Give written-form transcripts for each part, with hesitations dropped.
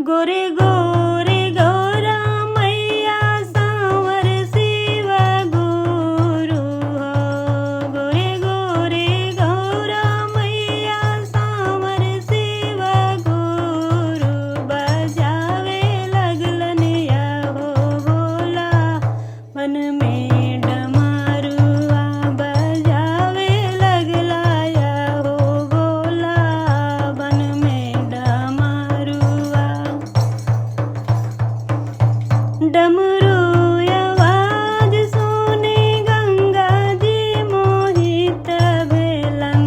गोरे गोरे गौरा मैया सांवर शिव गुरु हो। गोरे गोरे गौरा मैया सांवर शिव गुरु बजावे लगलन या हो भोला मन में डमरुआ बजावे लगला या हो भोला बन में डमरुआ। डमरू आवाज सुने गंगा जी मोहित भेलन।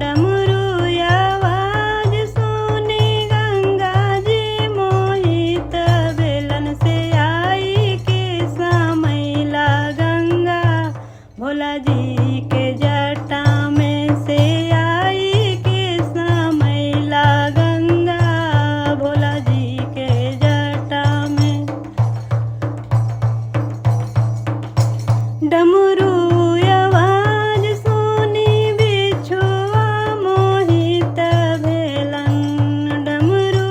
डमरू आवाज सुने गंगा जी मोहित भेलन। से आई के समैला गंगा भोला जी के जटा में। से आई के समैला गंगा भोला जी के जटा में। डमरू आवाज सुनी बिछुआ मोहित भेलन। डमरू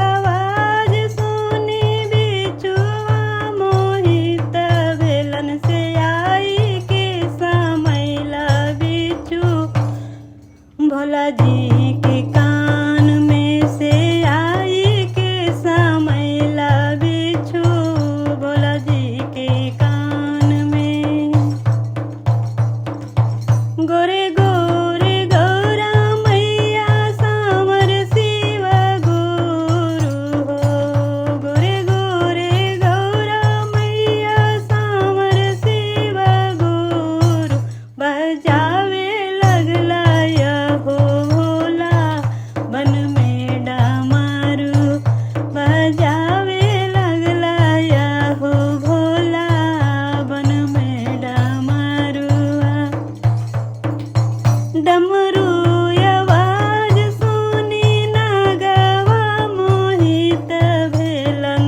आवाज सुनी बिछुआ मोहित भेलन। से आई के समैला बिछु भोला जी के कान में। से आई के समैला बिछु भोला जी के कान में। गोरे गोरे गौरा मैया सांवर शिव गुरु हो। गोरे गोरे गौरा मैया सांवर शिव गुरु बजावे लगला या हो भोला बन में डमरू बजावे लगला या हो भोला बन में डमरुआ। डमरू आवाज सुनी नागवा मोहित भेलन।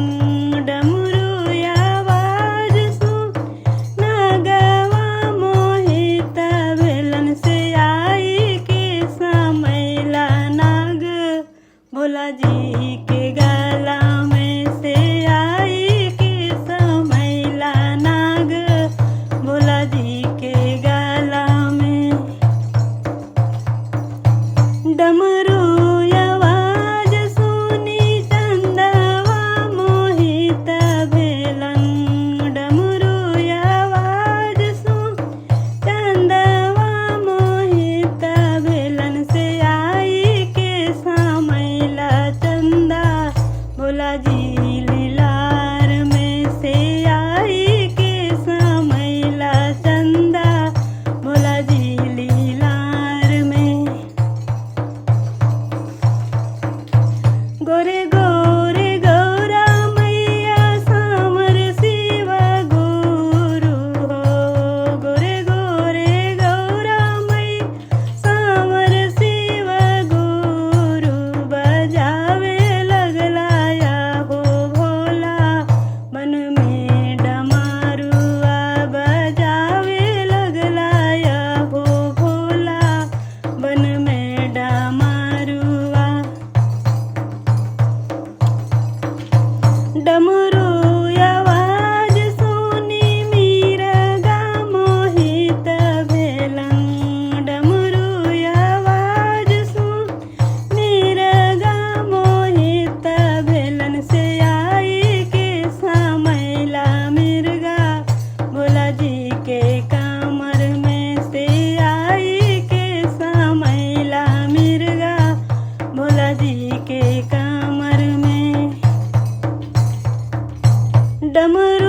डमरू आवाज सुन नागवा मोहित भेलन। से आई के समैला नाग भोला जी के गला में। से आई के समैला नाग भोला जी के गला में। डमरू आवाज सुनी चंदवा मोहित भेलन। डमरू आवाज सुन चंदवा मोहित भेलन। से आई के समैला चंदा भोला जी लीलार में। से आई के समैला चंदा भोला जी लीलार में। गोरे गोरे गौरा मैया सांवर शिव गुरु हो। गोरे गोरे गौरा मैया सांवर शिव गुरु बजावे लगला या हो भोला बन में डमरुआ बजावे लगला या हो भोला बन में डमरुआ। डमरू आवाज सुनी मीरगा मोहित भेलन। डमरू आवाज सुन मीरगा मोहित भेलन। से आई के समैला मिर्गा भोला जी के कमर में। से आई के समैला मिर्गा भोला जी के कमर में। डमरू